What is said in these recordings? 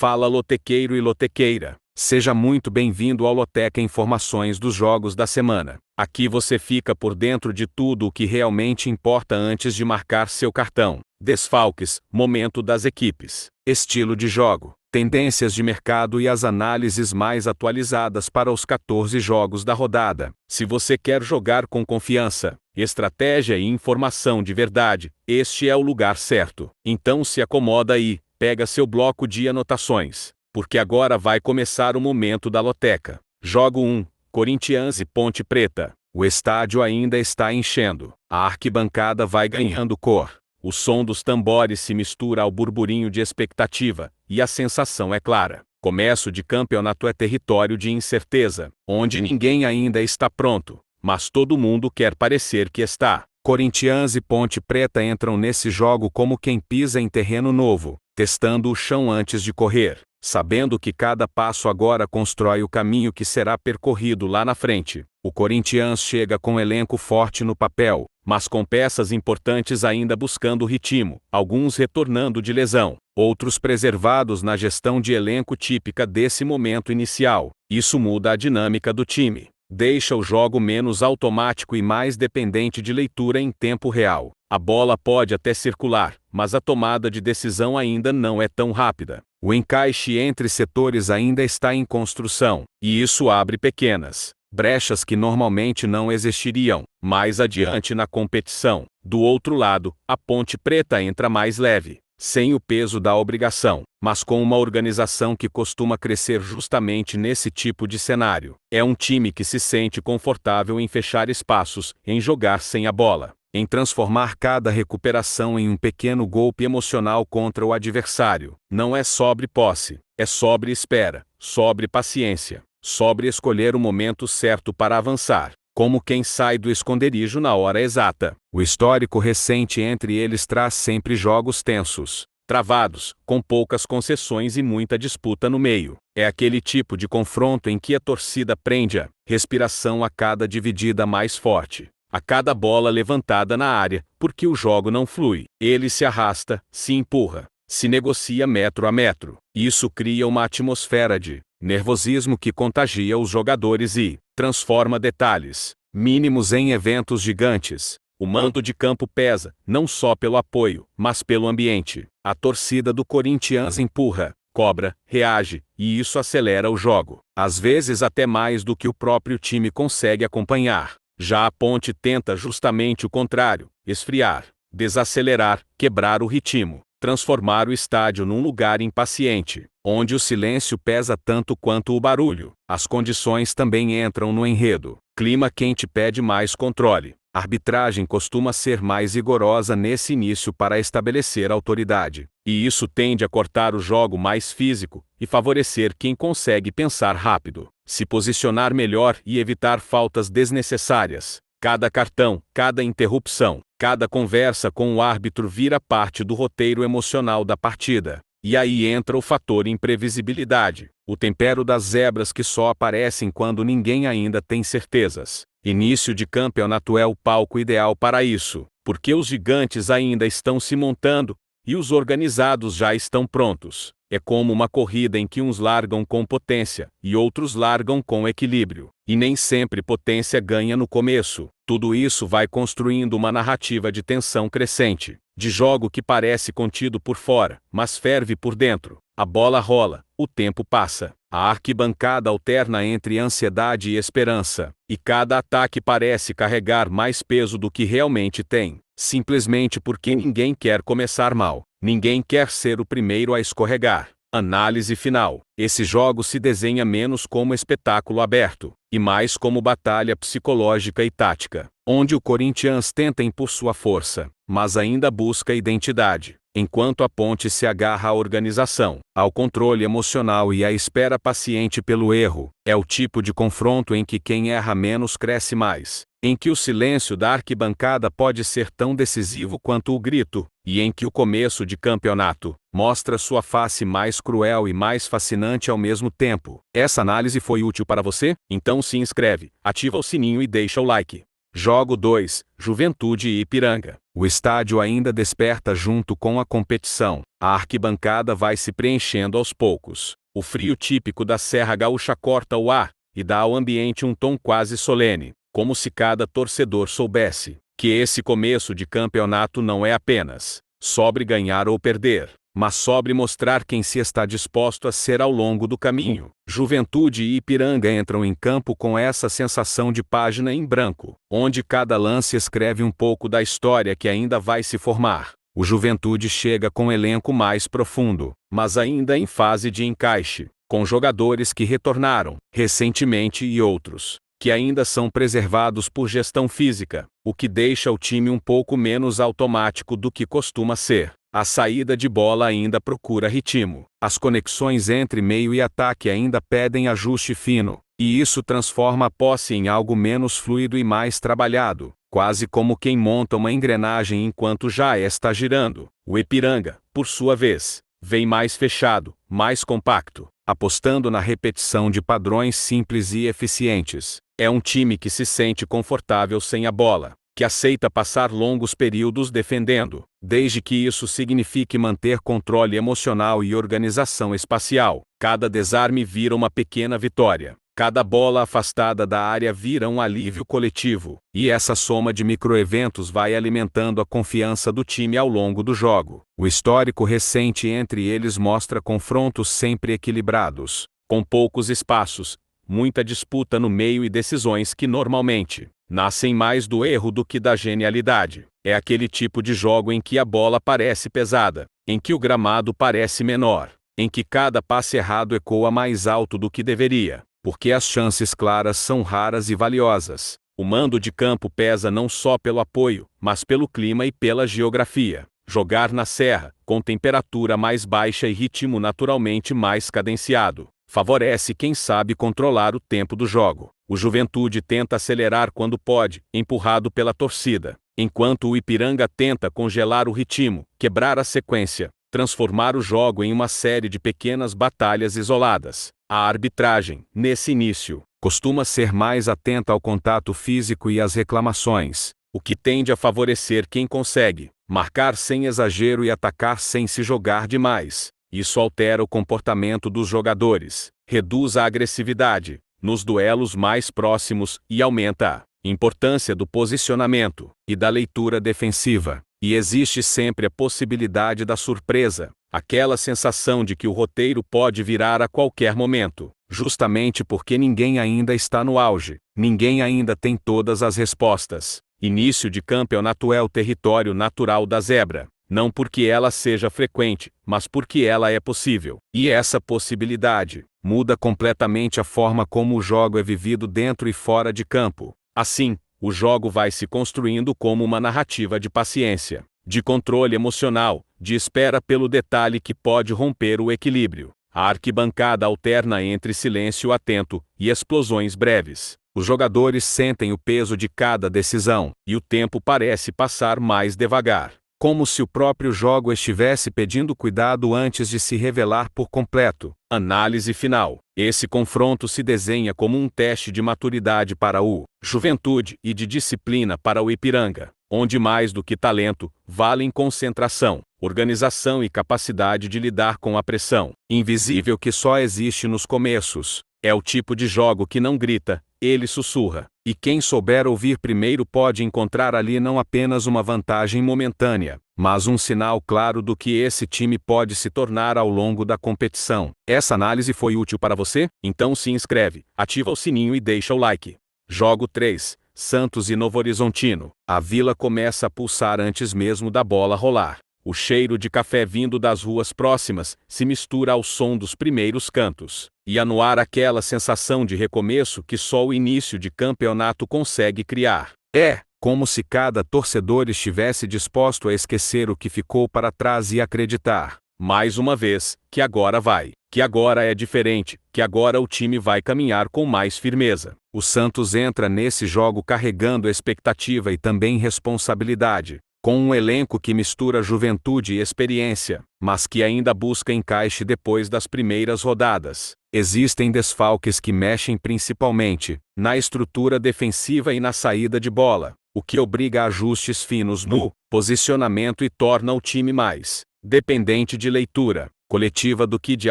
Fala lotequeiro e lotequeira. Seja muito bem-vindo ao Loteca Informações dos Jogos da Semana. Aqui você fica por dentro de tudo o que realmente importa antes de marcar seu cartão. Desfalques, momento das equipes, estilo de jogo, tendências de mercado e as análises mais atualizadas para os 14 jogos da rodada. Se você quer jogar com confiança, estratégia e informação de verdade, este é o lugar certo. Então se acomoda aí, pega seu bloco de anotações, porque agora vai começar o momento da loteca. Jogo 1, Corinthians e Ponte Preta. O estádio ainda está enchendo. A arquibancada vai ganhando cor. O som dos tambores se mistura ao burburinho de expectativa, e a sensação é clara. Começo de campeonato é território de incerteza, onde ninguém ainda está pronto, mas todo mundo quer parecer que está. Corinthians e Ponte Preta entram nesse jogo como quem pisa em terreno novo, testando o chão antes de correr, sabendo que cada passo agora constrói o caminho que será percorrido lá na frente. O Corinthians chega com elenco forte no papel, mas com peças importantes ainda buscando ritmo, alguns retornando de lesão, outros preservados na gestão de elenco típica desse momento inicial. Isso muda a dinâmica do time, deixa o jogo menos automático e mais dependente de leitura em tempo real. A bola pode até circular, mas a tomada de decisão ainda não é tão rápida. O encaixe entre setores ainda está em construção, e isso abre pequenas brechas que normalmente não existiriam mais adiante na competição. Do outro lado, a Ponte Preta entra mais leve, sem o peso da obrigação, mas com uma organização que costuma crescer justamente nesse tipo de cenário. É um time que se sente confortável em fechar espaços, em jogar sem a bola, em transformar cada recuperação em um pequeno golpe emocional contra o adversário. Não é sobre posse, é sobre espera, sobre paciência, sobre escolher o momento certo para avançar, como quem sai do esconderijo na hora exata. O histórico recente entre eles traz sempre jogos tensos, travados, com poucas concessões e muita disputa no meio. É aquele tipo de confronto em que a torcida prende a respiração a cada dividida mais forte, a cada bola levantada na área, porque o jogo não flui. Ele se arrasta, se empurra, se negocia metro a metro. Isso cria uma atmosfera de nervosismo que contagia os jogadores e transforma detalhes mínimos em eventos gigantes. O mando de campo pesa, não só pelo apoio, mas pelo ambiente. A torcida do Corinthians empurra, cobra, reage, e isso acelera o jogo, às vezes até mais do que o próprio time consegue acompanhar. Já a Ponte tenta justamente o contrário, esfriar, desacelerar, quebrar o ritmo, transformar o estádio num lugar impaciente, onde o silêncio pesa tanto quanto o barulho. As condições também entram no enredo. Clima quente pede mais controle. A arbitragem costuma ser mais rigorosa nesse início para estabelecer autoridade, e isso tende a cortar o jogo mais físico e favorecer quem consegue pensar rápido, se posicionar melhor e evitar faltas desnecessárias. Cada cartão, cada interrupção, cada conversa com o árbitro vira parte do roteiro emocional da partida. E aí entra o fator imprevisibilidade, o tempero das zebras que só aparecem quando ninguém ainda tem certezas. Início de campeonato é o palco ideal para isso, porque os gigantes ainda estão se montando, e os organizados já estão prontos. É como uma corrida em que uns largam com potência, e outros largam com equilíbrio. E nem sempre potência ganha no começo. Tudo isso vai construindo uma narrativa de tensão crescente, de jogo que parece contido por fora, mas ferve por dentro. A bola rola, o tempo passa, a arquibancada alterna entre ansiedade e esperança, e cada ataque parece carregar mais peso do que realmente tem, simplesmente porque ninguém quer começar mal, ninguém quer ser o primeiro a escorregar. Análise final. Esse jogo se desenha menos como espetáculo aberto, e mais como batalha psicológica e tática, onde o Corinthians tenta impor sua força, mas ainda busca identidade, enquanto a Ponte se agarra à organização, ao controle emocional e à espera paciente pelo erro. É o tipo de confronto em que quem erra menos cresce mais, em que o silêncio da arquibancada pode ser tão decisivo quanto o grito, e em que o começo de campeonato mostra sua face mais cruel e mais fascinante ao mesmo tempo. Essa análise foi útil para você? Então se inscreve, ativa o sininho e deixa o like. Jogo 2, Juventude e Ipiranga. O estádio ainda desperta junto com a competição. A arquibancada vai se preenchendo aos poucos. O frio típico da Serra Gaúcha corta o ar e dá ao ambiente um tom quase solene, como se cada torcedor soubesse que esse começo de campeonato não é apenas sobre ganhar ou perder, mas sobre mostrar quem se está disposto a ser ao longo do caminho. Juventude e Ipiranga entram em campo com essa sensação de página em branco, onde cada lance escreve um pouco da história que ainda vai se formar. O Juventude chega com um elenco mais profundo, mas ainda em fase de encaixe, com jogadores que retornaram recentemente e outros que ainda são preservados por gestão física, o que deixa o time um pouco menos automático do que costuma ser. A saída de bola ainda procura ritmo. As conexões entre meio e ataque ainda pedem ajuste fino, e isso transforma a posse em algo menos fluido e mais trabalhado, quase como quem monta uma engrenagem enquanto já está girando. O Ipiranga, por sua vez, vem mais fechado, mais compacto, apostando na repetição de padrões simples e eficientes. É um time que se sente confortável sem a bola, que aceita passar longos períodos defendendo, desde que isso signifique manter controle emocional e organização espacial. Cada desarme vira uma pequena vitória. Cada bola afastada da área vira um alívio coletivo, e essa soma de microeventos vai alimentando a confiança do time ao longo do jogo. O histórico recente entre eles mostra confrontos sempre equilibrados, com poucos espaços, muita disputa no meio e decisões que normalmente nascem mais do erro do que da genialidade. É aquele tipo de jogo em que a bola parece pesada, em que o gramado parece menor, em que cada passe errado ecoa mais alto do que deveria, porque as chances claras são raras e valiosas. O mando de campo pesa não só pelo apoio, mas pelo clima e pela geografia. Jogar na serra, com temperatura mais baixa e ritmo naturalmente mais cadenciado, favorece quem sabe controlar o tempo do jogo. O Juventude tenta acelerar quando pode, empurrado pela torcida, enquanto o Ipiranga tenta congelar o ritmo, quebrar a sequência, transformar o jogo em uma série de pequenas batalhas isoladas. A arbitragem, nesse início, costuma ser mais atenta ao contato físico e às reclamações, o que tende a favorecer quem consegue marcar sem exagero e atacar sem se jogar demais. Isso altera o comportamento dos jogadores, reduz a agressividade nos duelos mais próximos e aumenta a importância do posicionamento e da leitura defensiva. E existe sempre a possibilidade da surpresa, aquela sensação de que o roteiro pode virar a qualquer momento, justamente porque ninguém ainda está no auge, ninguém ainda tem todas as respostas. Início de campeonato é o território natural da zebra. Não porque ela seja frequente, mas porque ela é possível. E essa possibilidade muda completamente a forma como o jogo é vivido dentro e fora de campo. Assim, o jogo vai se construindo como uma narrativa de paciência, de controle emocional, de espera pelo detalhe que pode romper o equilíbrio. A arquibancada alterna entre silêncio atento e explosões breves. Os jogadores sentem o peso de cada decisão, e o tempo parece passar mais devagar, como se o próprio jogo estivesse pedindo cuidado antes de se revelar por completo. Análise final. Esse confronto se desenha como um teste de maturidade para o Juventude e de disciplina para o Ipiranga, onde mais do que talento, valem concentração, organização e capacidade de lidar com a pressão invisível que só existe nos começos. É o tipo de jogo que não grita, ele sussurra. E quem souber ouvir primeiro pode encontrar ali não apenas uma vantagem momentânea, mas um sinal claro do que esse time pode se tornar ao longo da competição. Essa análise foi útil para você? Então se inscreve, ativa o sininho e deixa o like. Jogo 3, Santos e Novo Horizontino. A Vila começa a pulsar antes mesmo da bola rolar. O cheiro de café vindo das ruas próximas se mistura ao som dos primeiros cantos, e há no ar aquela sensação de recomeço que só o início de campeonato consegue criar. É como se cada torcedor estivesse disposto a esquecer o que ficou para trás e acreditar, mais uma vez, que agora vai, que agora é diferente, que agora o time vai caminhar com mais firmeza. O Santos entra nesse jogo carregando expectativa e também responsabilidade. com um elenco que mistura juventude e experiência, mas que ainda busca encaixe depois das primeiras rodadas. Existem desfalques que mexem principalmente na estrutura defensiva e na saída de bola, o que obriga a ajustes finos no posicionamento e torna o time mais dependente de leitura coletiva do que de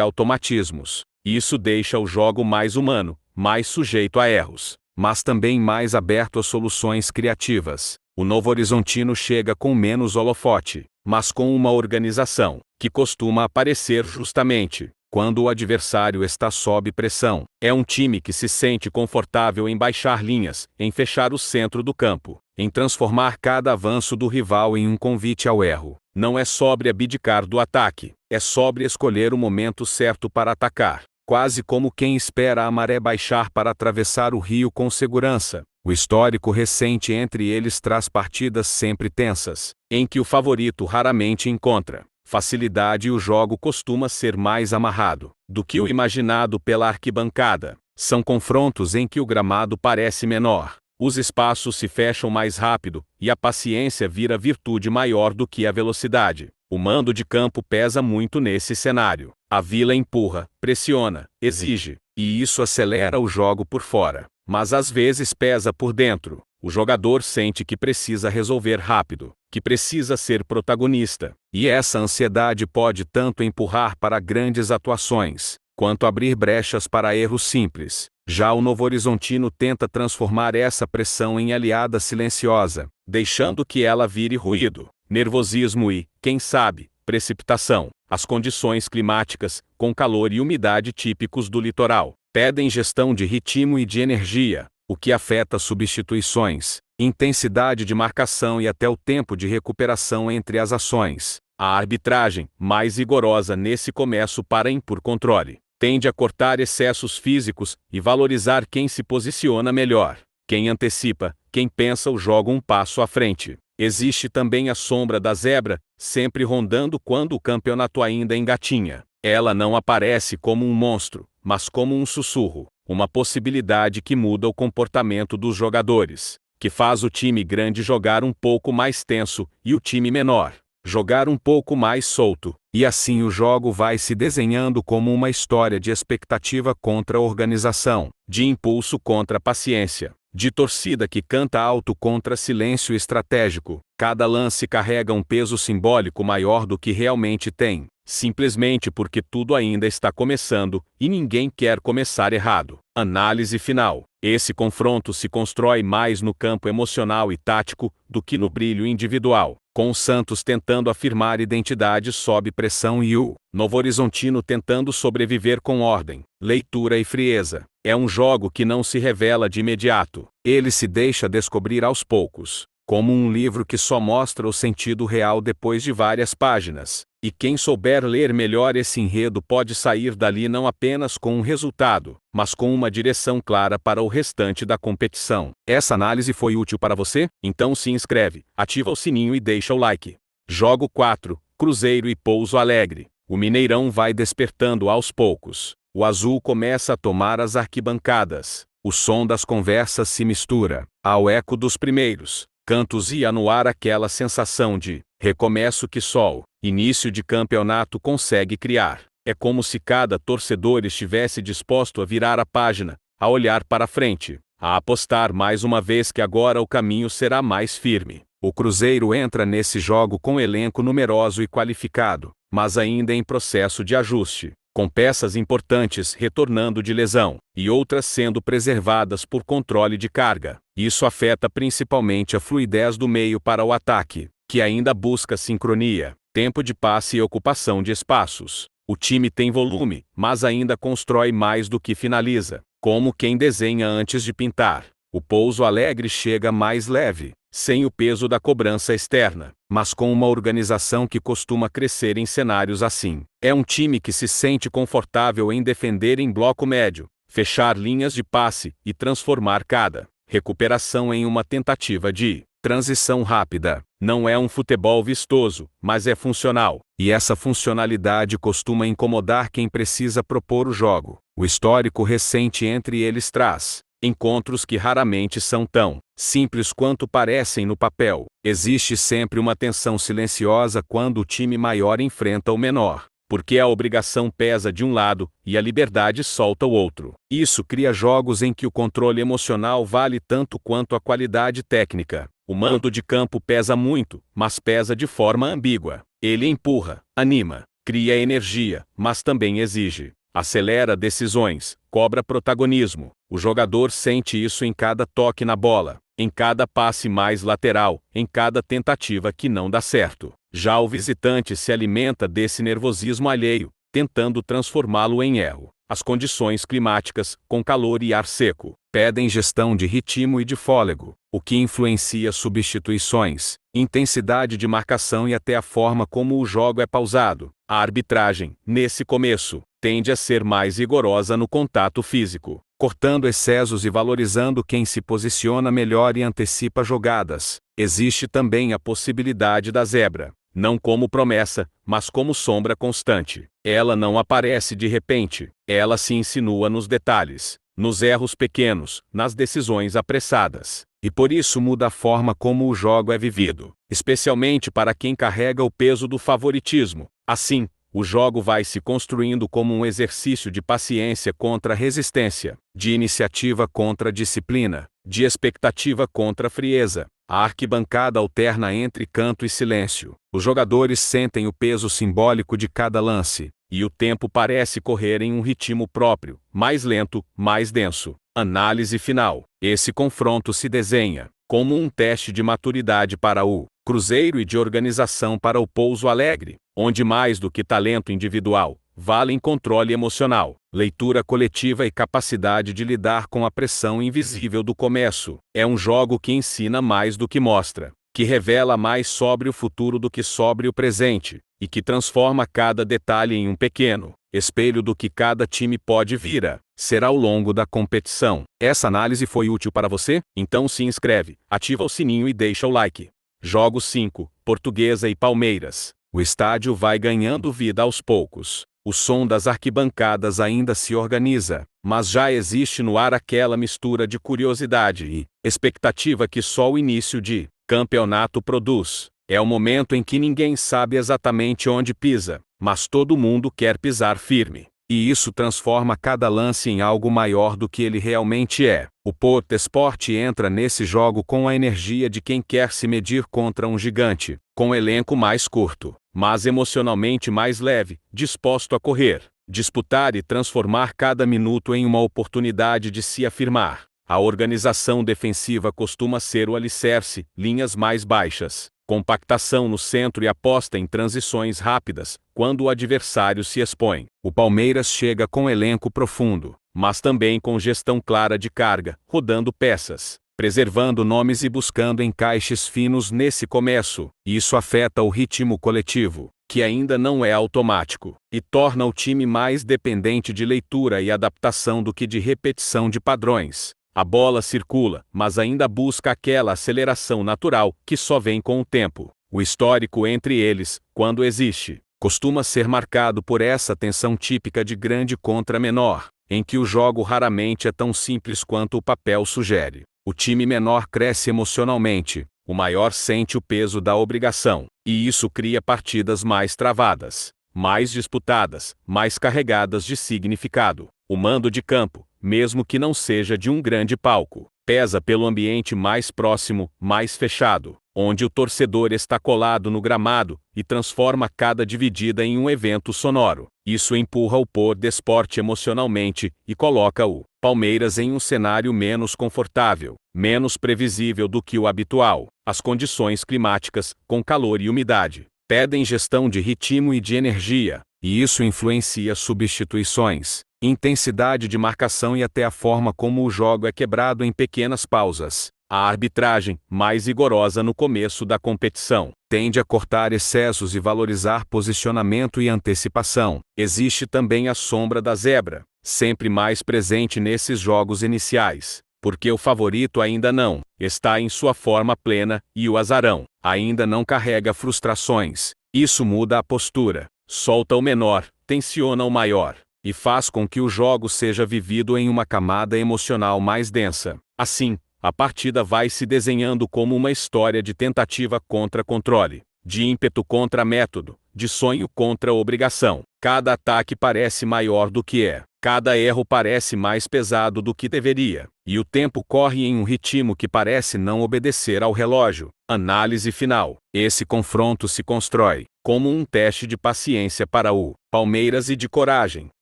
automatismos. Isso deixa o jogo mais humano, mais sujeito a erros, mas também mais aberto a soluções criativas. O Novo Horizontino chega com menos holofote, mas com uma organização que costuma aparecer justamente quando o adversário está sob pressão. É um time que se sente confortável em baixar linhas, em fechar o centro do campo, em transformar cada avanço do rival em um convite ao erro. Não é sobre abdicar do ataque, é sobre escolher o momento certo para atacar, quase como quem espera a maré baixar para atravessar o rio com segurança. O histórico recente entre eles traz partidas sempre tensas, em que o favorito raramente encontra facilidade e o jogo costuma ser mais amarrado do que o imaginado pela arquibancada. São confrontos em que o gramado parece menor, os espaços se fecham mais rápido, e a paciência vira virtude maior do que a velocidade. O mando de campo pesa muito nesse cenário. A Vila empurra, pressiona, exige, e isso acelera o jogo por fora. Mas às vezes pesa por dentro. O jogador sente que precisa resolver rápido, que precisa ser protagonista. E essa ansiedade pode tanto empurrar para grandes atuações, quanto abrir brechas para erros simples. Já o Novo Horizontino tenta transformar essa pressão em aliada silenciosa, deixando que ela vire ruído, nervosismo e, quem sabe, precipitação. As condições climáticas, com calor e umidade típicos do litoral, pedem gestão de ritmo e de energia, o que afeta substituições, intensidade de marcação e até o tempo de recuperação entre as ações. A arbitragem, mais rigorosa nesse começo para impor controle, tende a cortar excessos físicos e valorizar quem se posiciona melhor, quem antecipa, quem pensa o jogo um passo à frente. Existe também a sombra da zebra, sempre rondando quando o campeonato ainda engatinha. Ela não aparece como um monstro, mas como um sussurro, uma possibilidade que muda o comportamento dos jogadores, que faz o time grande jogar um pouco mais tenso e o time menor jogar um pouco mais solto, e assim o jogo vai se desenhando como uma história de expectativa contra organização, de impulso contra paciência, de torcida que canta alto contra silêncio estratégico. Cada lance carrega um peso simbólico maior do que realmente tem, simplesmente porque tudo ainda está começando e ninguém quer começar errado. Análise final. Esse confronto se constrói mais no campo emocional e tático do que no brilho individual, com o Santos tentando afirmar identidade sob pressão e o Novo Horizontino tentando sobreviver com ordem, leitura e frieza. É um jogo que não se revela de imediato. Ele se deixa descobrir aos poucos, como um livro que só mostra o sentido real depois de várias páginas. E quem souber ler melhor esse enredo pode sair dali não apenas com um resultado, mas com uma direção clara para o restante da competição. Essa análise foi útil para você? Então se inscreve, ativa o sininho e deixa o like. Jogo 4, Cruzeiro e Pouso Alegre. O Mineirão vai despertando aos poucos. O azul começa a tomar as arquibancadas. O som das conversas se mistura ao eco dos primeiros cantos e a no ar aquela sensação de recomeço que só o início de campeonato consegue criar. É como se cada torcedor estivesse disposto a virar a página, a olhar para frente, a apostar mais uma vez que agora o caminho será mais firme. O Cruzeiro entra nesse jogo com elenco numeroso e qualificado, mas ainda em processo de ajuste, com peças importantes retornando de lesão, e outras sendo preservadas por controle de carga. Isso afeta principalmente a fluidez do meio para o ataque, que ainda busca sincronia, tempo de passe e ocupação de espaços. O time tem volume, mas ainda constrói mais do que finaliza, como quem desenha antes de pintar. O Pouso Alegre chega mais leve, sem o peso da cobrança externa, mas com uma organização que costuma crescer em cenários assim. É um time que se sente confortável em defender em bloco médio, fechar linhas de passe e transformar cada recuperação em uma tentativa de transição rápida. Não é um futebol vistoso, mas é funcional, e essa funcionalidade costuma incomodar quem precisa propor o jogo. O histórico recente entre eles traz Encontros que raramente são tão simples quanto parecem no papel. Existe sempre uma tensão silenciosa quando o time maior enfrenta o menor, porque a obrigação pesa de um lado e a liberdade solta o outro. Isso cria jogos em que o controle emocional vale tanto quanto a qualidade técnica. O mando de campo pesa muito, mas pesa de forma ambígua. Ele empurra, anima, cria energia, mas também exige. Acelera decisões, cobra protagonismo. O jogador sente isso em cada toque na bola, em cada passe mais lateral, em cada tentativa que não dá certo. Já o visitante se alimenta desse nervosismo alheio, tentando transformá-lo em erro. As condições climáticas, com calor e ar seco, pedem gestão de ritmo e de fôlego, o que influencia substituições, intensidade de marcação e até a forma como o jogo é pausado. A arbitragem, nesse começo, tende a ser mais rigorosa no contato físico, cortando excessos e valorizando quem se posiciona melhor e antecipa jogadas. Existe também a possibilidade da zebra, não como promessa, mas como sombra constante. Ela não aparece de repente, ela se insinua nos detalhes, nos erros pequenos, nas decisões apressadas. E por isso muda a forma como o jogo é vivido, especialmente para quem carrega o peso do favoritismo. Assim, o jogo vai se construindo como um exercício de paciência contra resistência, de iniciativa contra disciplina, de expectativa contra frieza. A arquibancada alterna entre canto e silêncio. Os jogadores sentem o peso simbólico de cada lance, e o tempo parece correr em um ritmo próprio, mais lento, mais denso. Análise final. Esse confronto se desenha como um teste de maturidade para o Cruzeiro e de organização para o Pouso Alegre, onde mais do que talento individual, valem controle emocional, leitura coletiva e capacidade de lidar com a pressão invisível do começo. É um jogo que ensina mais do que mostra, que revela mais sobre o futuro do que sobre o presente, e que transforma cada detalhe em um pequeno espelho do que cada time pode vir a ser ao longo da competição. Essa análise foi útil para você? Então se inscreve, ativa o sininho e deixa o like. Jogo 5, Portuguesa e Palmeiras. O estádio vai ganhando vida aos poucos. O som das arquibancadas ainda se organiza, mas já existe no ar aquela mistura de curiosidade e expectativa que só o início de campeonato produz. É o momento em que ninguém sabe exatamente onde pisa, mas todo mundo quer pisar firme. E isso transforma cada lance em algo maior do que ele realmente é. O Porto Sport entra nesse jogo com a energia de quem quer se medir contra um gigante, com elenco mais curto, mas emocionalmente mais leve, disposto a correr, disputar e transformar cada minuto em uma oportunidade de se afirmar. A organização defensiva costuma ser o alicerce, linhas mais baixas, compactação no centro e aposta em transições rápidas, quando o adversário se expõe. O Palmeiras chega com elenco profundo, mas também com gestão clara de carga, rodando peças, preservando nomes e buscando encaixes finos nesse começo. Isso afeta o ritmo coletivo, que ainda não é automático, e torna o time mais dependente de leitura e adaptação do que de repetição de padrões. A bola circula, mas ainda busca aquela aceleração natural que só vem com o tempo. O histórico entre eles, quando existe, costuma ser marcado por essa tensão típica de grande contra menor, em que o jogo raramente é tão simples quanto o papel sugere. O time menor cresce emocionalmente, o maior sente o peso da obrigação, e isso cria partidas mais travadas, mais disputadas, mais carregadas de significado. O mando de campo, mesmo que não seja de um grande palco, pesa pelo ambiente mais próximo, mais fechado, onde o torcedor está colado no gramado e transforma cada dividida em um evento sonoro. Isso empurra o Porto Sport emocionalmente e coloca o Palmeiras em um cenário menos confortável, menos previsível do que o habitual. As condições climáticas, com calor e umidade, pedem gestão de ritmo e de energia, e isso influencia substituições, intensidade de marcação e até a forma como o jogo é quebrado em pequenas pausas. A arbitragem, mais rigorosa no começo da competição, tende a cortar excessos e valorizar posicionamento e antecipação. Existe também a sombra da zebra, sempre mais presente nesses jogos iniciais, porque o favorito ainda não está em sua forma plena e o azarão ainda não carrega frustrações. Isso muda a postura, solta o menor, tensiona o maior. e faz com que o jogo seja vivido em uma camada emocional mais densa. Assim, a partida vai se desenhando como uma história de tentativa contra controle, de ímpeto contra método, de sonho contra obrigação. Cada ataque parece maior do que é, cada erro parece mais pesado do que deveria, e o tempo corre em um ritmo que parece não obedecer ao relógio. Análise final. Esse confronto se constrói como um teste de paciência para o Palmeiras e de coragem,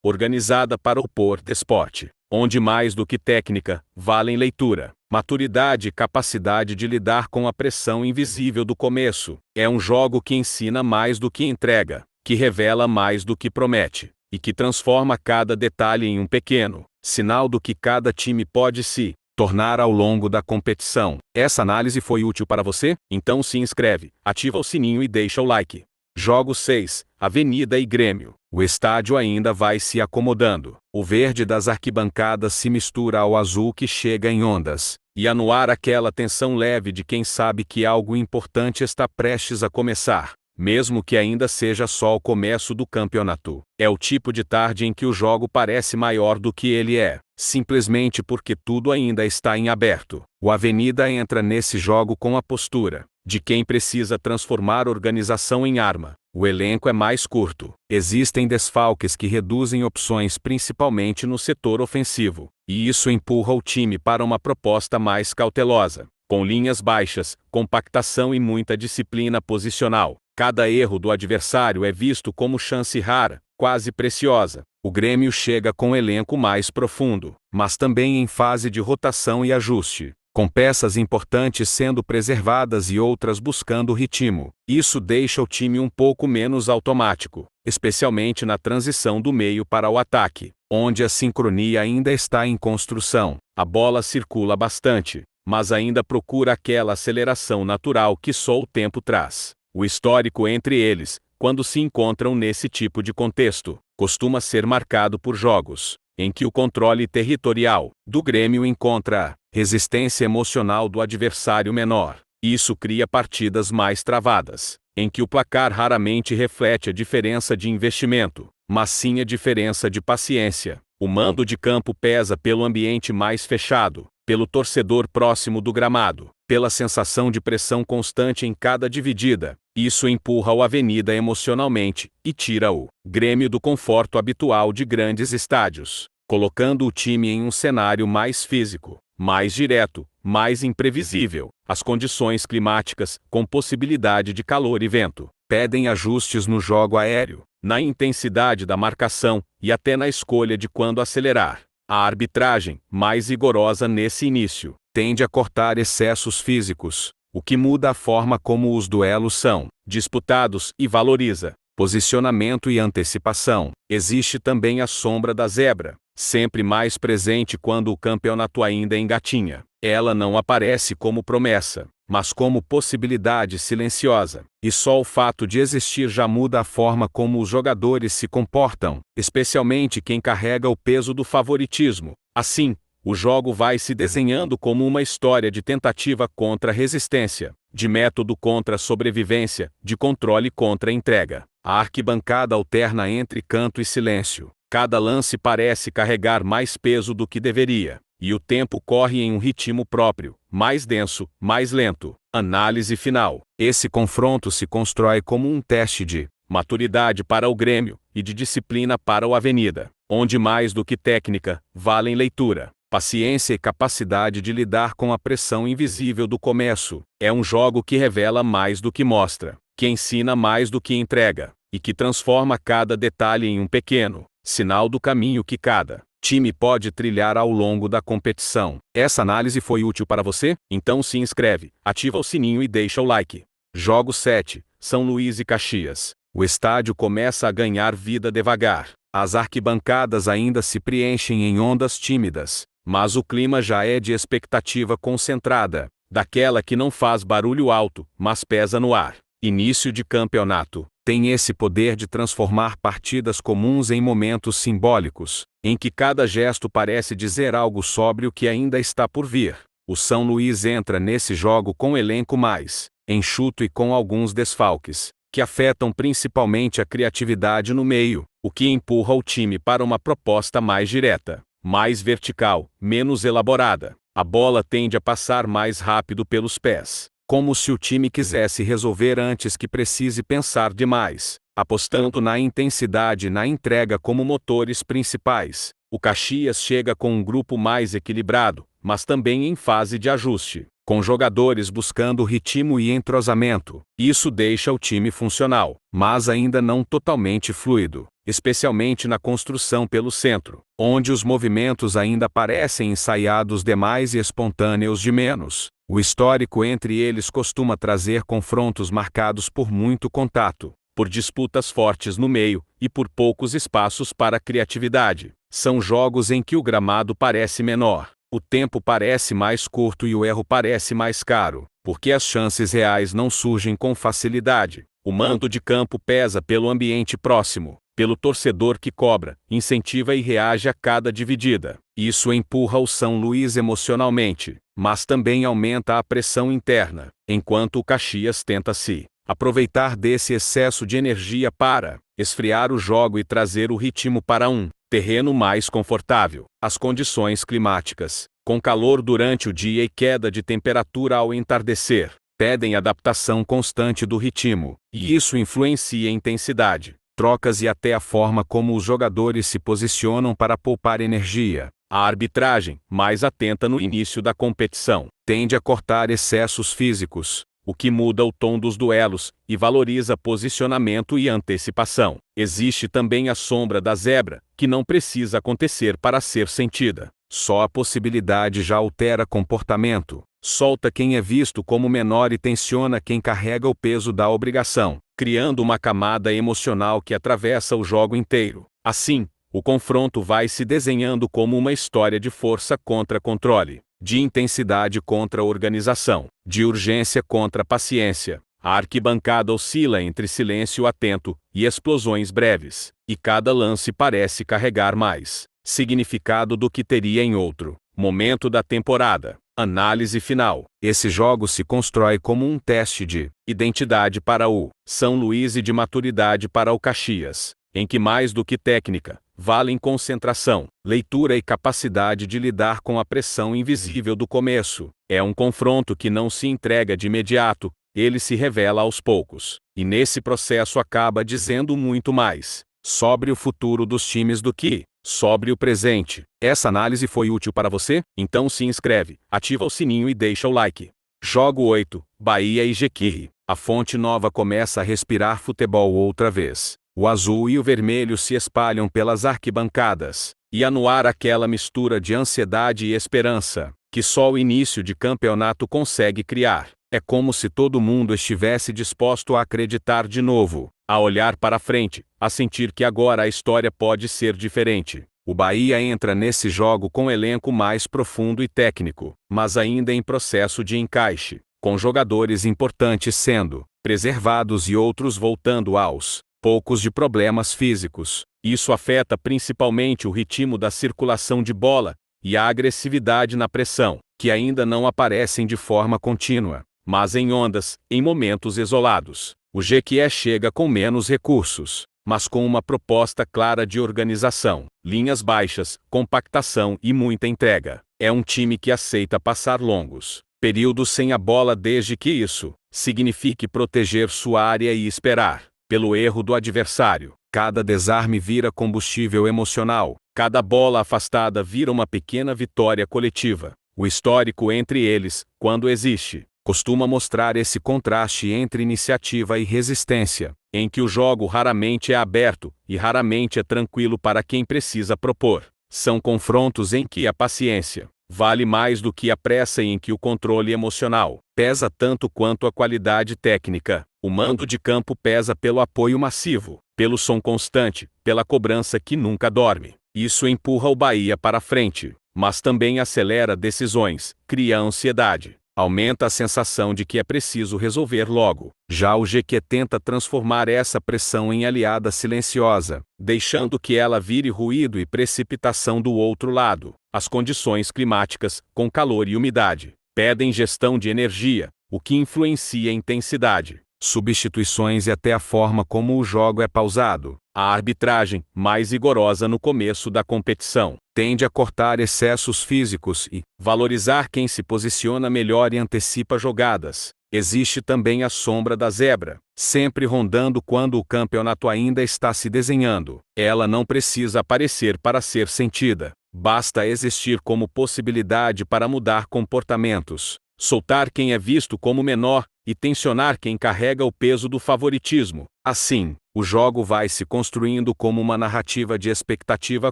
organizada para o Porto Esporte, onde mais do que técnica, valem leitura, maturidade e capacidade de lidar com a pressão invisível do começo. É um jogo que ensina mais do que entrega, que revela mais do que promete, e que transforma cada detalhe em um pequeno sinal do que cada time pode se tornar ao longo da competição. Essa análise foi útil para você? Então se inscreve, ativa o sininho e deixa o like. Jogo 6, Avenida e Grêmio. O estádio ainda vai se acomodando. O verde das arquibancadas se mistura ao azul que chega em ondas, e há no ar aquela tensão leve de quem sabe que algo importante está prestes a começar, mesmo que ainda seja só o começo do campeonato. É o tipo de tarde em que o jogo parece maior do que ele é, simplesmente porque tudo ainda está em aberto. O Avenida entra nesse jogo com a postura de quem precisa transformar organização em arma. O elenco é mais curto. Existem desfalques que reduzem opções principalmente no setor ofensivo, e isso empurra o time para uma proposta mais cautelosa, com linhas baixas, compactação e muita disciplina posicional. Cada erro do adversário é visto como chance rara, quase preciosa. O Grêmio chega com elenco mais profundo, mas também em fase de rotação e ajuste, com peças importantes sendo preservadas e outras buscando ritmo. Isso deixa o time um pouco menos automático, especialmente na transição do meio para o ataque, onde a sincronia ainda está em construção. A bola circula bastante, mas ainda procura aquela aceleração natural que só o tempo traz. O histórico entre eles, quando se encontram nesse tipo de contexto, costuma ser marcado por jogos em que o controle territorial do Grêmio encontra a resistência emocional do adversário menor. Isso cria partidas mais travadas, em que o placar raramente reflete a diferença de investimento, mas sim a diferença de paciência. O mando de campo pesa pelo ambiente mais fechado, pelo torcedor próximo do gramado, pela sensação de pressão constante em cada dividida. Isso empurra o Avenida emocionalmente e tira o Grêmio do conforto habitual de grandes estádios, colocando o time em um cenário mais físico, mais direto, mais imprevisível. As condições climáticas, com possibilidade de calor e vento, pedem ajustes no jogo aéreo, na intensidade da marcação e até na escolha de quando acelerar. A arbitragem, mais rigorosa nesse início, tende a cortar excessos físicos, o que muda a forma como os duelos são disputados e valoriza posicionamento e antecipação. Existe também a sombra da zebra, sempre mais presente quando o campeonato ainda engatinha. Ela não aparece como promessa, mas como possibilidade silenciosa, e só o fato de existir já muda a forma como os jogadores se comportam, especialmente quem carrega o peso do favoritismo. Assim, o jogo vai se desenhando como uma história de tentativa contra resistência, de método contra sobrevivência, de controle contra entrega. A arquibancada alterna entre canto e silêncio. Cada lance parece carregar mais peso do que deveria, e o tempo corre em um ritmo próprio, mais denso, mais lento. Análise final. Esse confronto se constrói como um teste de maturidade para o Grêmio e de disciplina para o Avenida, onde mais do que técnica, valem leitura, paciência e capacidade de lidar com a pressão invisível do começo. É um jogo que revela mais do que mostra, que ensina mais do que entrega, e que transforma cada detalhe em um pequeno sinal do caminho que cada time pode trilhar ao longo da competição. Essa análise foi útil para você? Então se inscreve, ativa o sininho e deixa o like. Jogo 7, São Luís e Caxias. O estádio começa a ganhar vida devagar. As arquibancadas ainda se preenchem em ondas tímidas, mas o clima já é de expectativa concentrada, daquela que não faz barulho alto, mas pesa no ar. Início de campeonato tem esse poder de transformar partidas comuns em momentos simbólicos, em que cada gesto parece dizer algo sobre o que ainda está por vir. O São Luís entra nesse jogo com elenco mais enxuto e com alguns desfalques, que afetam principalmente a criatividade no meio. o que empurra o time para uma proposta mais direta, mais vertical, menos elaborada. A bola tende a passar mais rápido pelos pés, como se o time quisesse resolver antes que precise pensar demais, apostando na intensidade e na entrega como motores principais. O Caxias chega com um grupo mais equilibrado, mas também em fase de ajuste, com jogadores buscando ritmo e entrosamento. Isso deixa o time funcional, mas ainda não totalmente fluido, especialmente na construção pelo centro, onde os movimentos ainda parecem ensaiados demais e espontâneos de menos. O histórico entre eles costuma trazer confrontos marcados por muito contato, por disputas fortes no meio e por poucos espaços para criatividade. São jogos em que o gramado parece menor, o tempo parece mais curto e o erro parece mais caro, porque as chances reais não surgem com facilidade. O mando de campo pesa pelo ambiente próximo, pelo torcedor que cobra, incentiva e reage a cada dividida. Isso empurra o São Luís emocionalmente, mas também aumenta a pressão interna, enquanto o Caxias tenta se aproveitar desse excesso de energia para esfriar o jogo e trazer o ritmo para um terreno mais confortável. As condições climáticas, com calor durante o dia e queda de temperatura ao entardecer, pedem adaptação constante do ritmo, e isso influencia a intensidade, trocas e até a forma como os jogadores se posicionam para poupar energia. A arbitragem, mais atenta no início da competição, tende a cortar excessos físicos, o que muda o tom dos duelos e valoriza posicionamento e antecipação. Existe também a sombra da zebra, que não precisa acontecer para ser sentida. Só a possibilidade já altera comportamento, solta quem é visto como menor e tensiona quem carrega o peso da obrigação, criando uma camada emocional que atravessa o jogo inteiro. Assim, o confronto vai se desenhando como uma história de força contra controle, de intensidade contra organização, de urgência contra paciência. A arquibancada oscila entre silêncio atento e explosões breves, e cada lance parece carregar mais significado do que teria em outro momento da temporada. Análise final. Esse jogo se constrói como um teste de identidade para o São Luís e de maturidade para o Caxias, em que mais do que técnica, valem concentração, leitura e capacidade de lidar com a pressão invisível do começo. É um confronto que não se entrega de imediato, ele se revela aos poucos, e nesse processo acaba dizendo muito mais sobre o futuro dos times do que sobre o presente. Essa análise foi útil para você? Então se inscreve, ativa o sininho e deixa o like. Jogo 8, Bahia e Jequié. A Fonte Nova começa a respirar futebol outra vez. O azul e o vermelho se espalham pelas arquibancadas, e há no ar aquela mistura de ansiedade e esperança, que só o início de campeonato consegue criar. É como se todo mundo estivesse disposto a acreditar de novo, a olhar para frente, a sentir que agora a história pode ser diferente. O Bahia entra nesse jogo com um elenco mais profundo e técnico, mas ainda em processo de encaixe, com jogadores importantes sendo preservados e outros voltando aos poucos de problemas físicos. Isso afeta principalmente o ritmo da circulação de bola e a agressividade na pressão, que ainda não aparecem de forma contínua, mas em ondas, em momentos isolados. O Jequié chega com menos recursos, mas com uma proposta clara de organização, linhas baixas, compactação e muita entrega. É um time que aceita passar longos períodos sem a bola desde que isso signifique proteger sua área e esperar pelo erro do adversário. Cada desarme vira combustível emocional, cada bola afastada vira uma pequena vitória coletiva. O histórico entre eles, quando existe, costuma mostrar esse contraste entre iniciativa e resistência, em que o jogo raramente é aberto e raramente é tranquilo para quem precisa propor. São confrontos em que a paciência vale mais do que a pressa e em que o controle emocional pesa tanto quanto a qualidade técnica. O mando de campo pesa pelo apoio massivo, pelo som constante, pela cobrança que nunca dorme. Isso empurra o Bahia para frente, mas também acelera decisões, cria ansiedade, aumenta a sensação de que é preciso resolver logo. Já o Jequié tenta transformar essa pressão em aliada silenciosa, deixando que ela vire ruído e precipitação do outro lado. As condições climáticas, com calor e umidade, pedem gestão de energia, o que influencia a intensidade. substituições e até a forma como o jogo é pausado. A arbitragem, mais rigorosa no começo da competição, tende a cortar excessos físicos e valorizar quem se posiciona melhor e antecipa jogadas. Existe também a sombra da zebra, sempre rondando quando o campeonato ainda está se desenhando. Ela não precisa aparecer para ser sentida. Basta existir como possibilidade para mudar comportamentos, soltar quem é visto como menor e tensionar quem carrega o peso do favoritismo. Assim, o jogo vai se construindo como uma narrativa de expectativa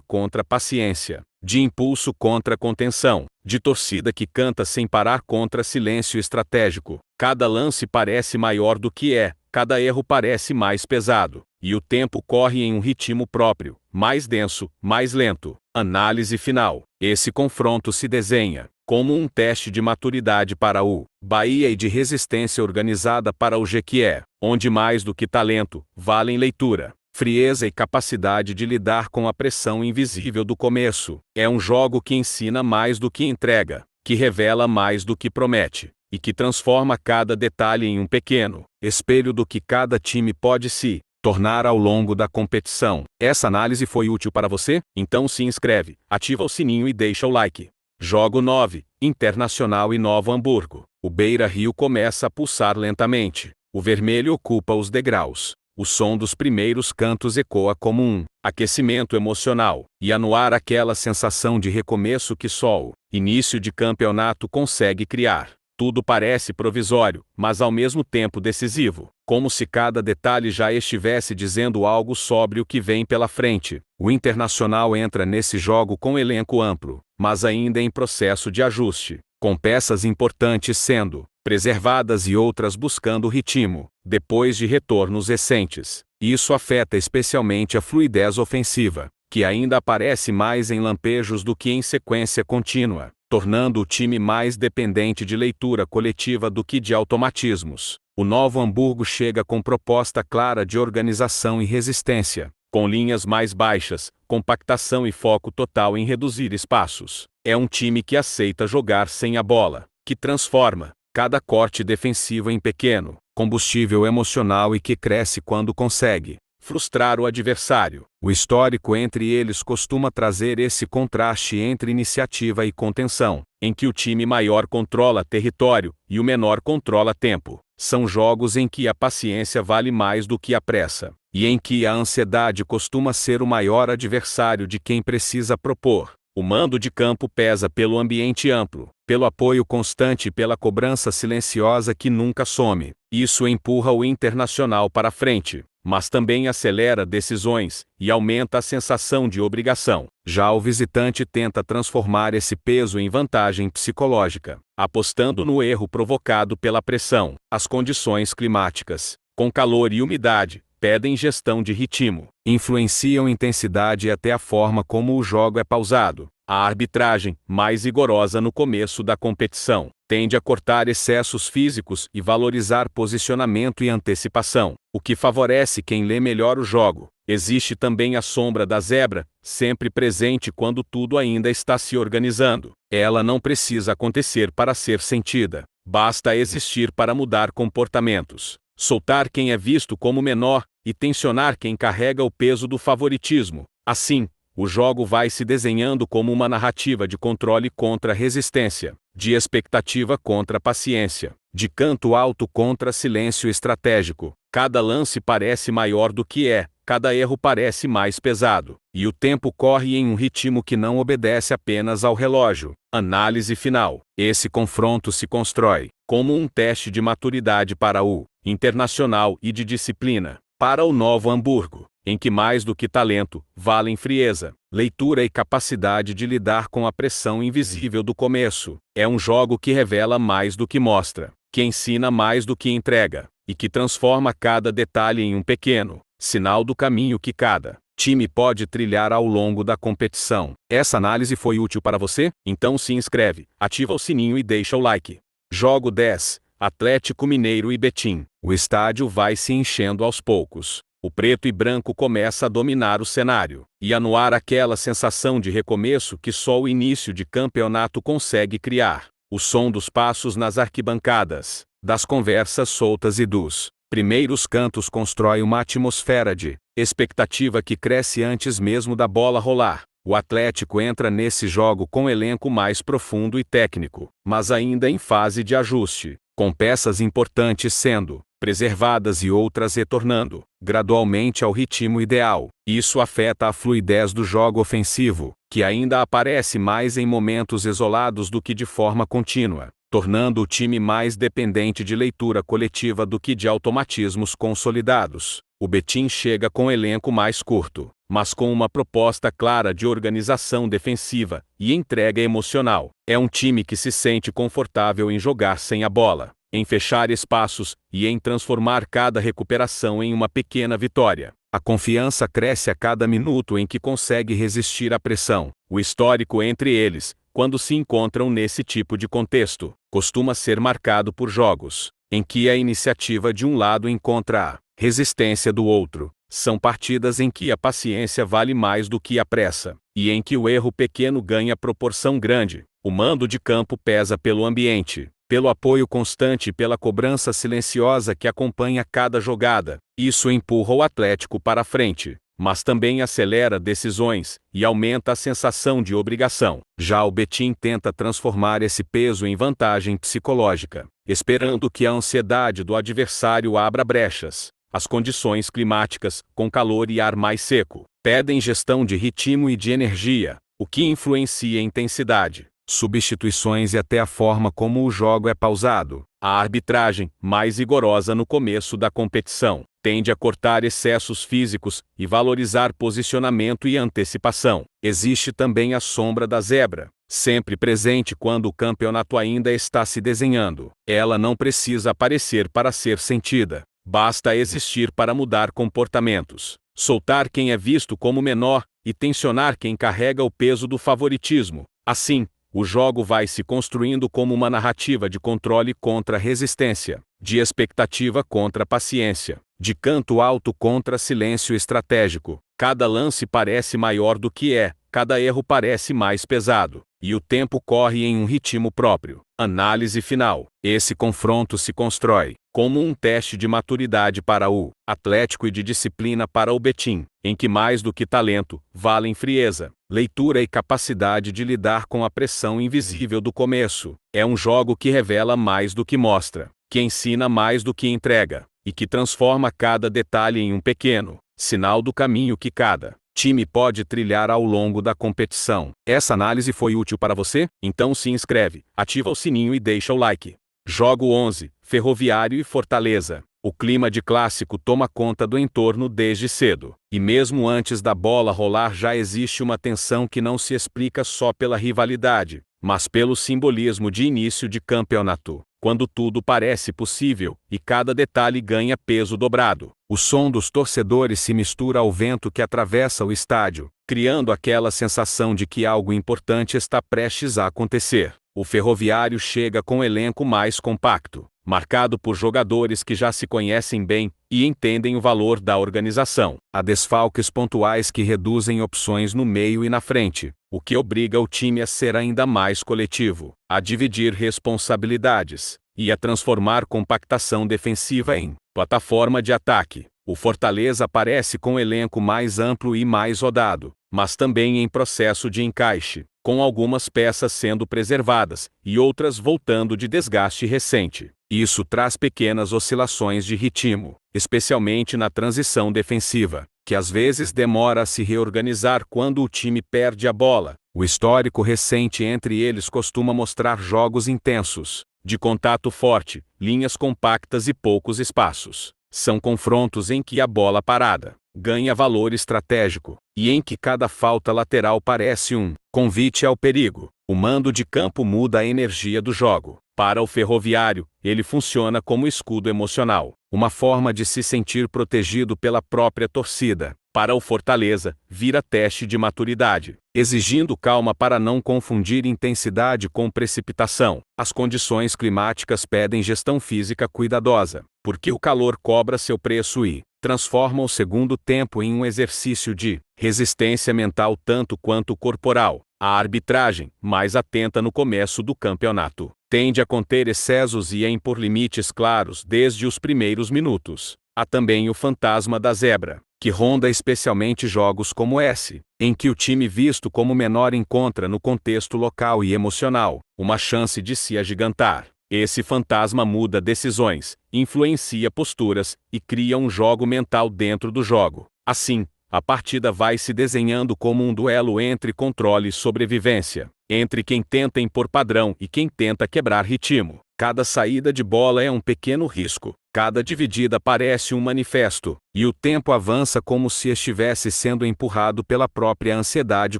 contra paciência, de impulso contra contenção, de torcida que canta sem parar contra silêncio estratégico. Cada lance parece maior do que é, cada erro parece mais pesado, e o tempo corre em um ritmo próprio, mais denso, mais lento. Análise final. Esse confronto se desenha como um teste de maturidade para o Bahia e de resistência organizada para o Jequié, onde mais do que talento, valem leitura, frieza e capacidade de lidar com a pressão invisível do começo. É um jogo que ensina mais do que entrega, que revela mais do que promete, e que transforma cada detalhe em um pequeno espelho do que cada time pode se tornar ao longo da competição. Essa análise foi útil para você? Então se inscreve, ativa o sininho e deixa o like. Jogo 9, Internacional e Novo Hamburgo. O Beira-Rio começa a pulsar lentamente. O vermelho ocupa os degraus. O som dos primeiros cantos ecoa como um aquecimento emocional, e há no ar aquela sensação de recomeço que só o início de campeonato consegue criar. Tudo parece provisório, mas ao mesmo tempo decisivo, como se cada detalhe já estivesse dizendo algo sobre o que vem pela frente. O Internacional entra nesse jogo com elenco amplo, mas ainda em processo de ajuste, com peças importantes sendo preservadas e outras buscando ritmo, depois de retornos recentes. Isso afeta especialmente a fluidez ofensiva, que ainda aparece mais em lampejos do que em sequência contínua, tornando o time mais dependente de leitura coletiva do que de automatismos. O Novo Hamburgo chega com proposta clara de organização e resistência, com linhas mais baixas, compactação e foco total em reduzir espaços. É um time que aceita jogar sem a bola, que transforma cada corte defensivo em pequeno combustível emocional e que cresce quando consegue frustrar o adversário. O histórico entre eles costuma trazer esse contraste entre iniciativa e contenção, em que o time maior controla território e o menor controla tempo. São jogos em que a paciência vale mais do que a pressa, e em que a ansiedade costuma ser o maior adversário de quem precisa propor. O mando de campo pesa pelo ambiente amplo, pelo apoio constante e pela cobrança silenciosa que nunca some. Isso empurra o Internacional para frente, mas também acelera decisões e aumenta a sensação de obrigação. Já o visitante tenta transformar esse peso em vantagem psicológica, apostando no erro provocado pela pressão. As condições climáticas, com calor e umidade, pedem gestão de ritmo, influenciam intensidade e até a forma como o jogo é pausado. A arbitragem, mais rigorosa no começo da competição, tende a cortar excessos físicos e valorizar posicionamento e antecipação, o que favorece quem lê melhor o jogo. Existe também a sombra da zebra, sempre presente quando tudo ainda está se organizando. Ela não precisa acontecer para ser sentida, basta existir para mudar comportamentos, soltar quem é visto como menor e tensionar quem carrega o peso do favoritismo. Assim, o jogo vai se desenhando como uma narrativa de controle contra resistência, de expectativa contra paciência, de canto alto contra silêncio estratégico. Cada lance parece maior do que é, cada erro parece mais pesado, e o tempo corre em um ritmo que não obedece apenas ao relógio. Análise final. Esse confronto se constrói como um teste de maturidade para o Internacional e de disciplina para o Novo Hamburgo, em que mais do que talento, valem frieza, leitura e capacidade de lidar com a pressão invisível do começo. É um jogo que revela mais do que mostra, que ensina mais do que entrega, e que transforma cada detalhe em um pequeno sinal do caminho que cada time pode trilhar ao longo da competição. Essa análise foi útil para você? Então se inscreve, ativa o sininho e deixa o like. Jogo 10, Atlético Mineiro e Betim. O estádio vai se enchendo aos poucos. O preto e branco começa a dominar o cenário, e a no ar aquela sensação de recomeço que só o início de campeonato consegue criar. O som dos passos nas arquibancadas, das conversas soltas e dos Primeiros cantos constrói uma atmosfera de expectativa que cresce antes mesmo da bola rolar. O Atlético entra nesse jogo com um elenco mais profundo e técnico, mas ainda em fase de ajuste, com peças importantes sendo preservadas e outras retornando gradualmente ao ritmo ideal. Isso afeta a fluidez do jogo ofensivo, que ainda aparece mais em momentos isolados do que de forma contínua, tornando o time mais dependente de leitura coletiva do que de automatismos consolidados. O Betim chega com um elenco mais curto, mas com uma proposta clara de organização defensiva e entrega emocional. É um time que se sente confortável em jogar sem a bola, em fechar espaços e em transformar cada recuperação em uma pequena vitória. A confiança cresce a cada minuto em que consegue resistir à pressão. O histórico entre eles, quando se encontram nesse tipo de contexto, costuma ser marcado por jogos em que a iniciativa de um lado encontra a resistência do outro. São partidas em que a paciência vale mais do que a pressa, e em que o erro pequeno ganha proporção grande. O mando de campo pesa pelo ambiente, pelo apoio constante e pela cobrança silenciosa que acompanha cada jogada. Isso empurra o Atlético para frente, mas também acelera decisões e aumenta a sensação de obrigação. Já o Betim tenta transformar esse peso em vantagem psicológica, esperando que a ansiedade do adversário abra brechas. As condições climáticas, com calor e ar mais seco, pedem gestão de ritmo e de energia, o que influencia a intensidade, substituições e até a forma como o jogo é pausado. A arbitragem, mais rigorosa no começo da competição, tende a cortar excessos físicos e valorizar posicionamento e antecipação. Existe também a sombra da zebra, sempre presente quando o campeonato ainda está se desenhando. Ela não precisa aparecer para ser sentida. Basta existir para mudar comportamentos, soltar quem é visto como menor e tensionar quem carrega o peso do favoritismo. Assim, o jogo vai se construindo como uma narrativa de controle contra resistência, de expectativa contra paciência, de canto alto contra silêncio estratégico. Cada lance parece maior do que é, cada erro parece mais pesado, e o tempo corre em um ritmo próprio. Análise final. Esse confronto se constrói como um teste de maturidade para o Atlético e de disciplina para o Betim, em que mais do que talento, valem frieza, leitura e capacidade de lidar com a pressão invisível do começo. É um jogo que revela mais do que mostra, que ensina mais do que entrega, e que transforma cada detalhe em um pequeno sinal do caminho que cada time pode trilhar ao longo da competição. Essa análise foi útil para você? Então se inscreve, ativa o sininho e deixa o like. Jogo 11, Ferroviário e Fortaleza. O clima de clássico toma conta do entorno desde cedo, e mesmo antes da bola rolar já existe uma tensão que não se explica só pela rivalidade, mas pelo simbolismo de início de campeonato, quando tudo parece possível e cada detalhe ganha peso dobrado. O som dos torcedores se mistura ao vento que atravessa o estádio, criando aquela sensação de que algo importante está prestes a acontecer. O Ferroviário chega com um elenco mais compacto, marcado por jogadores que já se conhecem bem e entendem o valor da organização. Há desfalques pontuais que reduzem opções no meio e na frente, o que obriga o time a ser ainda mais coletivo, a dividir responsabilidades e a transformar compactação defensiva em plataforma de ataque. O Fortaleza aparece com um elenco mais amplo e mais rodado, mas também em processo de encaixe, com algumas peças sendo preservadas e outras voltando de desgaste recente. Isso traz pequenas oscilações de ritmo, especialmente na transição defensiva, que às vezes demora a se reorganizar quando o time perde a bola. O histórico recente entre eles costuma mostrar jogos intensos, de contato forte, linhas compactas e poucos espaços. São confrontos em que a bola parada ganha valor estratégico, e em que cada falta lateral parece um convite ao perigo. O mando de campo muda a energia do jogo. Para o Ferroviário, ele funciona como escudo emocional, uma forma de se sentir protegido pela própria torcida. Para o Fortaleza, vira teste de maturidade, exigindo calma para não confundir intensidade com precipitação. As condições climáticas pedem gestão física cuidadosa, porque o calor cobra seu preço e transforma o segundo tempo em um exercício de resistência mental tanto quanto corporal. A arbitragem, mais atenta no começo do campeonato, tende a conter excessos e a impor limites claros desde os primeiros minutos. Há também o fantasma da zebra, que ronda especialmente jogos como esse, em que o time visto como menor encontra no contexto local e emocional uma chance de se agigantar. Esse fantasma muda decisões, influencia posturas e cria um jogo mental dentro do jogo. Assim, a partida vai se desenhando como um duelo entre controle e sobrevivência, entre quem tenta impor padrão e quem tenta quebrar ritmo. Cada saída de bola é um pequeno risco, cada dividida parece um manifesto, e o tempo avança como se estivesse sendo empurrado pela própria ansiedade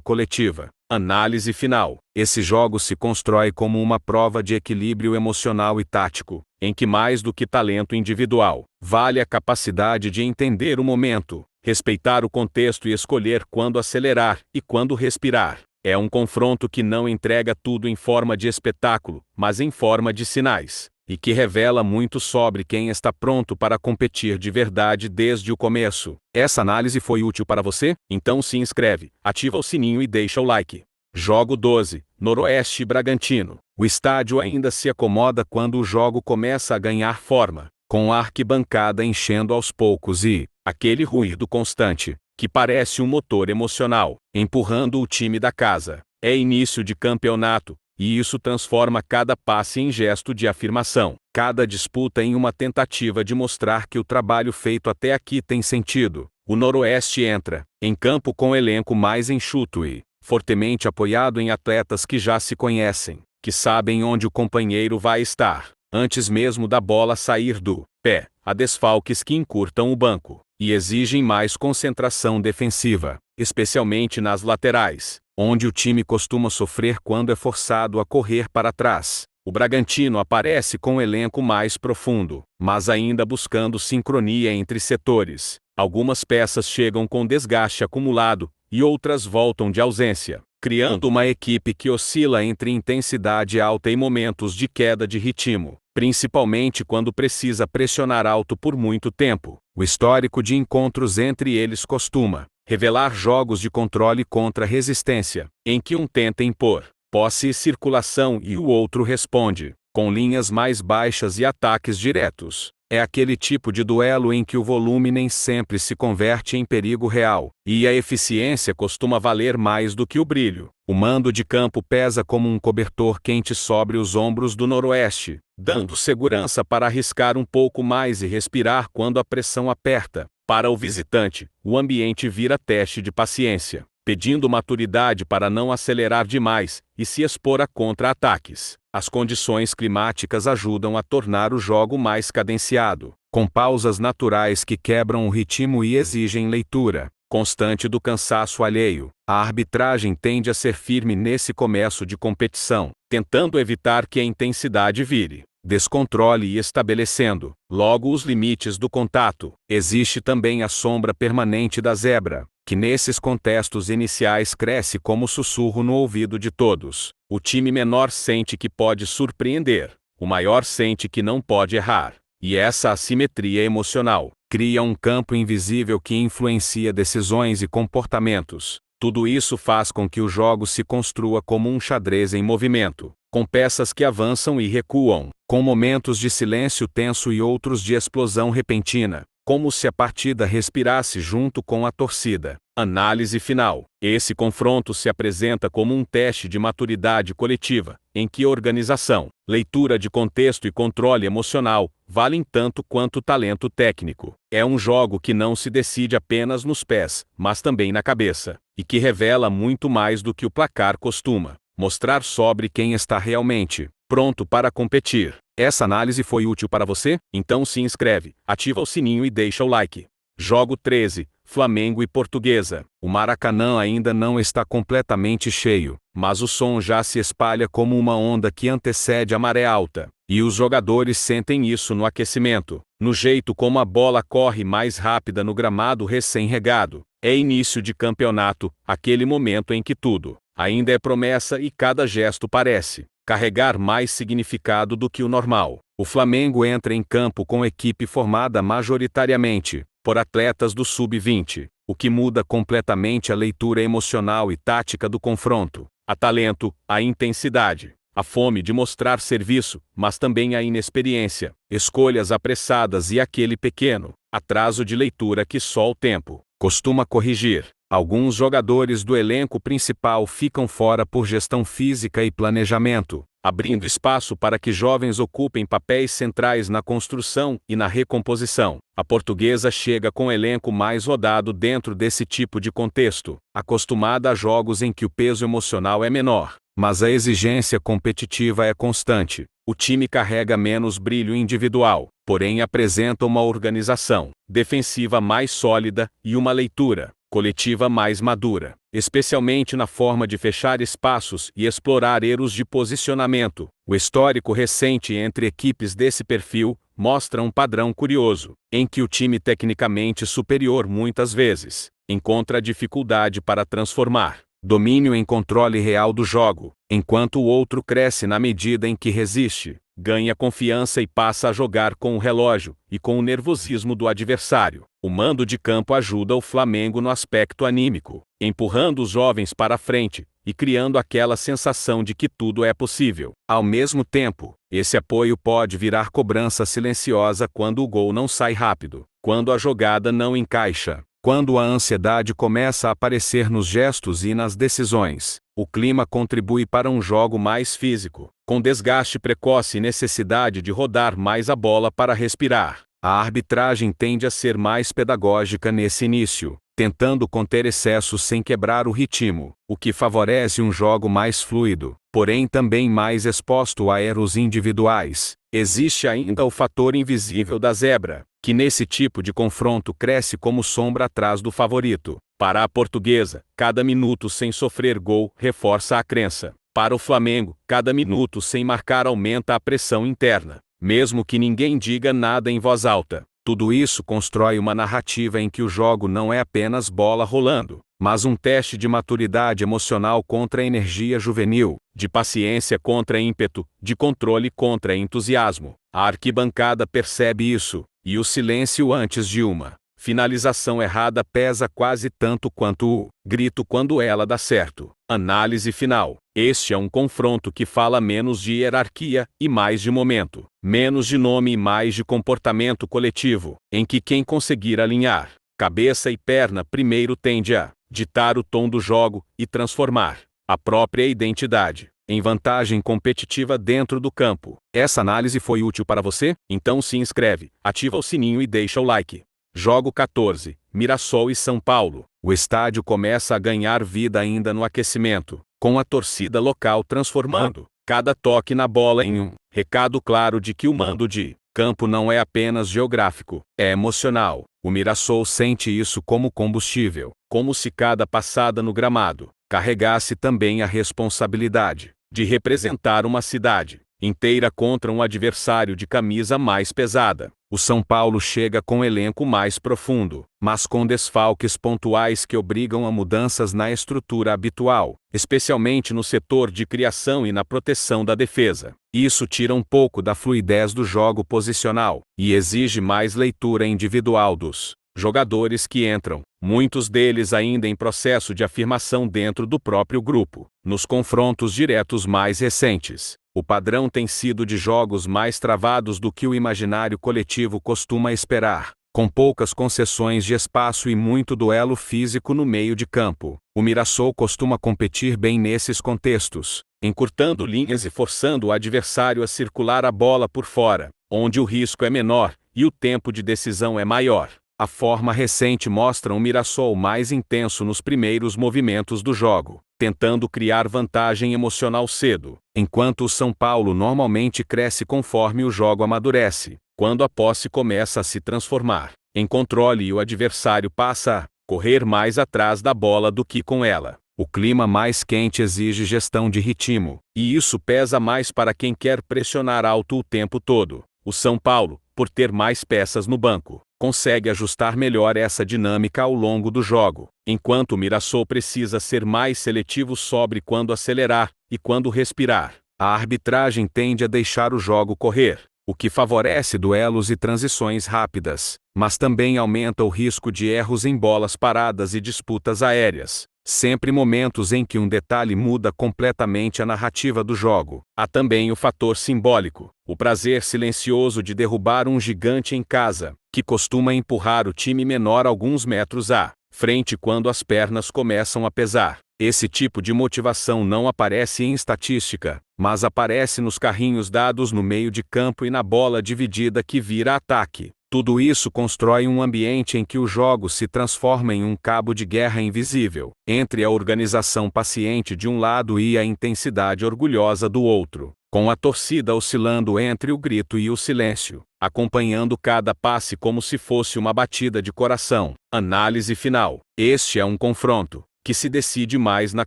coletiva. Análise final. Esse jogo se constrói como uma prova de equilíbrio emocional e tático, em que mais do que talento individual, vale a capacidade de entender o momento, respeitar o contexto e escolher quando acelerar e quando respirar. É um confronto que não entrega tudo em forma de espetáculo, mas em forma de sinais, e que revela muito sobre quem está pronto para competir de verdade desde o começo. Essa análise foi útil para você? Então se inscreve, ativa o sininho e deixa o like. Jogo 12, Noroeste e Bragantino. O estádio ainda se acomoda quando o jogo começa a ganhar forma, com a arquibancada enchendo aos poucos e aquele ruído constante, que parece um motor emocional, empurrando o time da casa. É início de campeonato, e isso transforma cada passe em gesto de afirmação, cada disputa em uma tentativa de mostrar que o trabalho feito até aqui tem sentido. O Noroeste entra em campo com o elenco mais enxuto e fortemente apoiado em atletas que já se conhecem, que sabem onde o companheiro vai estar, antes mesmo da bola sair do pé. Há desfalques que encurtam o banco e exigem mais concentração defensiva, especialmente nas laterais, onde o time costuma sofrer quando é forçado a correr para trás. O Bragantino aparece com um elenco mais profundo, mas ainda buscando sincronia entre setores. Algumas peças chegam com desgaste acumulado e outras voltam de ausência, criando uma equipe que oscila entre intensidade alta e momentos de queda de ritmo, principalmente quando precisa pressionar alto por muito tempo. O histórico de encontros entre eles costuma revelar jogos de controle contra resistência, em que um tenta impor posse e circulação e o outro responde com linhas mais baixas e ataques diretos. É aquele tipo de duelo em que o volume nem sempre se converte em perigo real, e a eficiência costuma valer mais do que o brilho. O mando de campo pesa como um cobertor quente sobre os ombros do Noroeste, dando segurança para arriscar um pouco mais e respirar quando a pressão aperta. Para o visitante, o ambiente vira teste de paciência, pedindo maturidade para não acelerar demais e se expor a contra-ataques. As condições climáticas ajudam a tornar o jogo mais cadenciado, com pausas naturais que quebram o ritmo e exigem leitura constante do cansaço alheio. A arbitragem tende a ser firme nesse começo de competição, tentando evitar que a intensidade vire descontrole e estabelecendo logo os limites do contato. Existe também a sombra permanente da zebra, que nesses contextos iniciais cresce como sussurro no ouvido de todos. O time menor sente que pode surpreender, o maior sente que não pode errar. E essa assimetria emocional cria um campo invisível que influencia decisões e comportamentos. Tudo isso faz com que o jogo se construa como um xadrez em movimento, com peças que avançam e recuam, com momentos de silêncio tenso e outros de explosão repentina, como se a partida respirasse junto com a torcida. Análise final. Esse confronto se apresenta como um teste de maturidade coletiva, em que organização, leitura de contexto e controle emocional valem tanto quanto talento técnico. É um jogo que não se decide apenas nos pés, mas também na cabeça, e que revela muito mais do que o placar costuma mostrar sobre quem está realmente pronto para competir. Essa análise foi útil para você? Então se inscreve, ativa o sininho e deixa o like. Jogo 13, Flamengo e Portuguesa. O Maracanã ainda não está completamente cheio, mas o som já se espalha como uma onda que antecede a maré alta. E os jogadores sentem isso no aquecimento, no jeito como a bola corre mais rápida no gramado recém-regado. É início de campeonato, aquele momento em que tudo ainda é promessa e cada gesto parece carregar mais significado do que o normal. O Flamengo entra em campo com equipe formada majoritariamente por atletas do sub-20, o que muda completamente a leitura emocional e tática do confronto. Há talento, há intensidade, a fome de mostrar serviço, mas também a inexperiência, escolhas apressadas e aquele pequeno atraso de leitura que só o tempo costuma corrigir. Alguns jogadores do elenco principal ficam fora por gestão física e planejamento, abrindo espaço para que jovens ocupem papéis centrais na construção e na recomposição. A Portuguesa chega com o elenco mais rodado dentro desse tipo de contexto, acostumada a jogos em que o peso emocional é menor, mas a exigência competitiva é constante. O time carrega menos brilho individual, porém apresenta uma organização defensiva mais sólida e uma leitura coletiva mais madura, especialmente na forma de fechar espaços e explorar erros de posicionamento. O histórico recente entre equipes desse perfil mostra um padrão curioso, em que o time tecnicamente superior muitas vezes encontra dificuldade para transformar domínio em controle real do jogo, enquanto o outro cresce na medida em que resiste, ganha confiança e passa a jogar com o relógio e com o nervosismo do adversário. O mando de campo ajuda o Flamengo no aspecto anímico, empurrando os jovens para frente e criando aquela sensação de que tudo é possível. Ao mesmo tempo, esse apoio pode virar cobrança silenciosa quando o gol não sai rápido, quando a jogada não encaixa, quando a ansiedade começa a aparecer nos gestos e nas decisões. O clima contribui para um jogo mais físico, com desgaste precoce e necessidade de rodar mais a bola para respirar. A arbitragem tende a ser mais pedagógica nesse início, tentando conter excessos sem quebrar o ritmo, o que favorece um jogo mais fluido, porém também mais exposto a erros individuais. Existe ainda o fator invisível da zebra, que nesse tipo de confronto cresce como sombra atrás do favorito. Para a Portuguesa, cada minuto sem sofrer gol reforça a crença. Para o Flamengo, cada minuto sem marcar aumenta a pressão interna, mesmo que ninguém diga nada em voz alta. Tudo isso constrói uma narrativa em que o jogo não é apenas bola rolando, mas um teste de maturidade emocional contra a energia juvenil, de paciência contra ímpeto, de controle contra entusiasmo. A arquibancada percebe isso, e o silêncio antes de uma finalização errada pesa quase tanto quanto o grito quando ela dá certo. Análise final. Este é um confronto que fala menos de hierarquia e mais de momento, menos de nome e mais de comportamento coletivo, em que quem conseguir alinhar cabeça e perna primeiro tende a ditar o tom do jogo e transformar a própria identidade em vantagem competitiva dentro do campo. Essa análise foi útil para você? Então se inscreve, ativa o sininho e deixa o like. Jogo 14, Mirassol e São Paulo. O estádio começa a ganhar vida ainda no aquecimento, com a torcida local transformando cada toque na bola em um recado claro de que o mando de campo não é apenas geográfico, é emocional. O Mirassol sente isso como combustível, como se cada passada no gramado carregasse também a responsabilidade de representar uma cidade inteira contra um adversário de camisa mais pesada. O São Paulo chega com um elenco mais profundo, mas com desfalques pontuais que obrigam a mudanças na estrutura habitual, especialmente no setor de criação e na proteção da defesa. Isso tira um pouco da fluidez do jogo posicional e exige mais leitura individual dos jogadores que entram, muitos deles ainda em processo de afirmação dentro do próprio grupo. Nos confrontos diretos mais recentes, o padrão tem sido de jogos mais travados do que o imaginário coletivo costuma esperar, com poucas concessões de espaço e muito duelo físico no meio de campo. O Mirassol costuma competir bem nesses contextos, encurtando linhas e forçando o adversário a circular a bola por fora, onde o risco é menor e o tempo de decisão é maior. A forma recente mostra um Mirassol mais intenso nos primeiros movimentos do jogo, tentando criar vantagem emocional cedo, enquanto o São Paulo normalmente cresce conforme o jogo amadurece, quando a posse começa a se transformar em controle e o adversário passa a correr mais atrás da bola do que com ela. O clima mais quente exige gestão de ritmo, e isso pesa mais para quem quer pressionar alto o tempo todo. O São Paulo, por ter mais peças no banco, consegue ajustar melhor essa dinâmica ao longo do jogo, enquanto o Mirassol precisa ser mais seletivo sobre quando acelerar e quando respirar. A arbitragem tende a deixar o jogo correr, o que favorece duelos e transições rápidas, mas também aumenta o risco de erros em bolas paradas e disputas aéreas. Sempre momentos em que um detalhe muda completamente a narrativa do jogo. Há também o fator simbólico, o prazer silencioso de derrubar um gigante em casa, que costuma empurrar o time menor alguns metros à frente quando as pernas começam a pesar. Esse tipo de motivação não aparece em estatística, mas aparece nos carrinhos dados no meio de campo e na bola dividida que vira ataque. Tudo isso constrói um ambiente em que o jogo se transforma em um cabo de guerra invisível, entre a organização paciente de um lado e a intensidade orgulhosa do outro, com a torcida oscilando entre o grito e o silêncio, acompanhando cada passe como se fosse uma batida de coração. Análise final. Este é um confronto que se decide mais na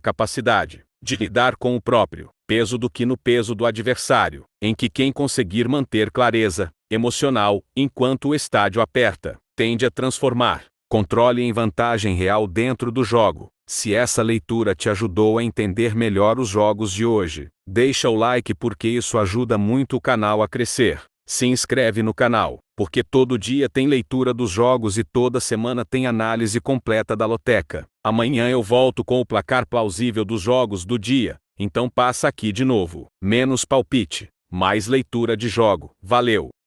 capacidade de lidar com o próprio peso do que no peso do adversário, em que quem conseguir manter clareza emocional enquanto o estádio aperta, tende a transformar controle em vantagem real dentro do jogo. Se essa leitura te ajudou a entender melhor os jogos de hoje, deixa o like porque isso ajuda muito o canal a crescer. Se inscreve no canal, porque todo dia tem leitura dos jogos e toda semana tem análise completa da loteca. Amanhã eu volto com o placar plausível dos jogos do dia, então passa aqui de novo. Menos palpite, mais leitura de jogo. Valeu!